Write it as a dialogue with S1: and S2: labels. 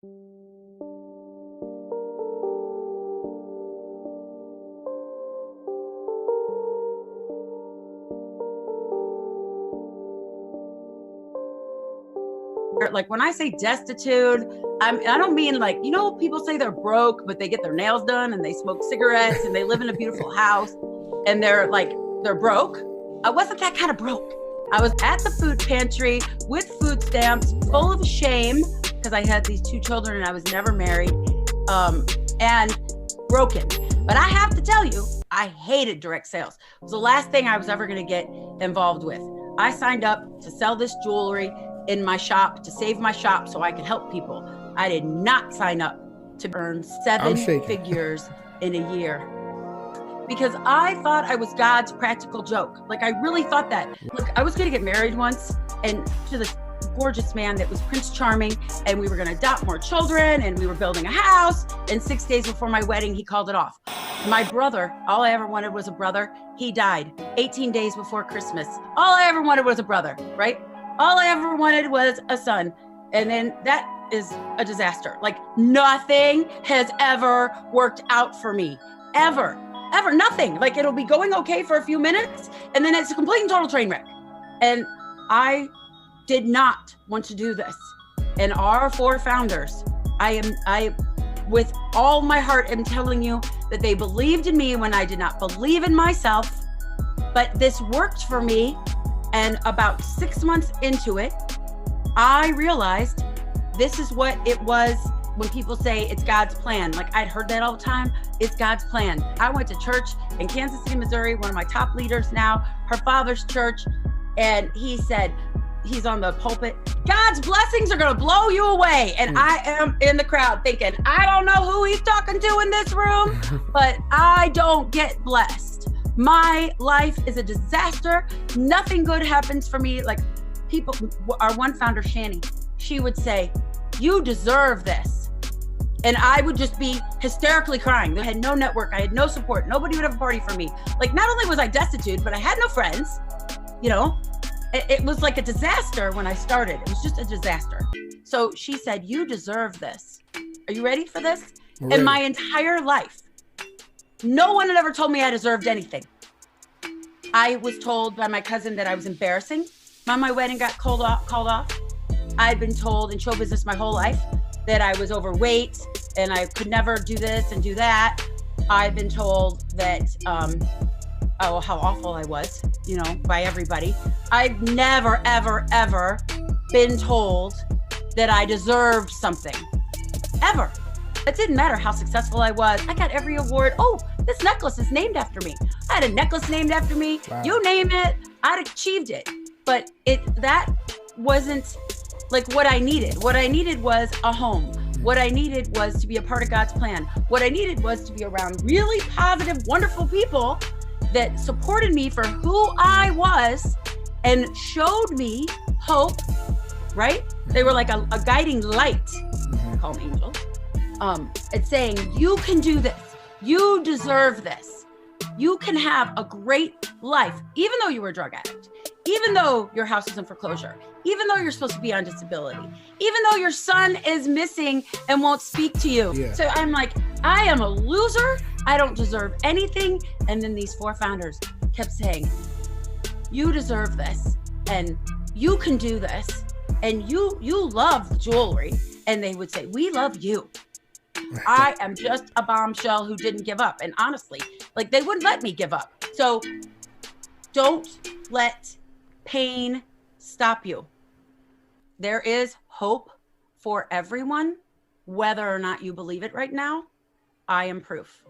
S1: Like when I say destitute, I don't mean like, people say they're broke, but they get their nails done and they smoke cigarettes and they live in a beautiful house and they're broke. I wasn't that kind of broke. I was at the food pantry with food stamps, full of shame because I had these 2 children and I was never married, and broken. But I have to tell you, I hated direct sales. It was the last thing I was ever going to get involved with. I signed up to sell this jewelry in my shop, to save my shop so I could help people. I did not sign up to earn 7 figures in a year because I thought I was God's practical joke. Like I really thought that. Look, I was going to get married once and to this gorgeous man that was Prince Charming, and we were going to adopt more children and we were building a house, and 6 days before my wedding, he called it off. My brother, all I ever wanted was a brother. He died 18 days before Christmas. All I ever wanted was a brother, right? All I ever wanted was a son. And then that is a disaster. Like nothing has ever worked out for me. Ever, nothing. Like it'll be going okay for a few minutes and then it's a complete and total train wreck. And I did not want to do this. And our 4 founders, I with all my heart am telling you that they believed in me when I did not believe in myself. But this worked for me. And about 6 months into it, I realized this is what it was when people say it's God's plan. Like I'd heard that all the time. It's God's plan. I went to church in Kansas City, Missouri, one of my top leaders now, her father's church. And he said, he's on the pulpit, God's blessings are going to blow you away. And I am in the crowd thinking, I don't know who he's talking to in this room, but I don't get blessed. My life is a disaster. Nothing good happens for me. Like people, our one founder, Shani, she would say, you deserve this. And I would just be hysterically crying. I had no network. I had no support. Nobody would have a party for me. Like not only was I destitute, but I had no friends. It was like a disaster when I started. It was just a disaster. So she said, you deserve this. Are you ready for this? In my entire life, no one had ever told me I deserved anything. I was told by my cousin that I was embarrassing when my wedding got called off. I'd been told in show business my whole life that I was overweight and I could never do this and do that. I've been told that, how awful I was, by everybody. I've never, ever, ever been told that I deserved something, ever. It didn't matter how successful I was. I got every award. Oh, this necklace is named after me. I had a necklace named after me. Wow. You name it, I'd achieved it. But that wasn't like what I needed. What I needed was a home. What I needed was to be a part of God's plan. What I needed was to be around really positive, wonderful people that supported me for who I was and showed me hope, right? They were like a guiding light. I call them angels. It's saying, you can do this. You deserve this. You can have a great life, even though you were a drug addict, even though your house is in foreclosure, even though you're supposed to be on disability, even though your son is missing and won't speak to you. Yeah. So I'm like, I am a loser. I don't deserve anything. And then these 4 founders kept saying, you deserve this and you can do this. And you love jewelry. And they would say, we love you. I am just a bombshell who didn't give up. And honestly, like they wouldn't let me give up. So don't let pain stop you. There is hope for everyone, whether or not you believe it right now. I am proof.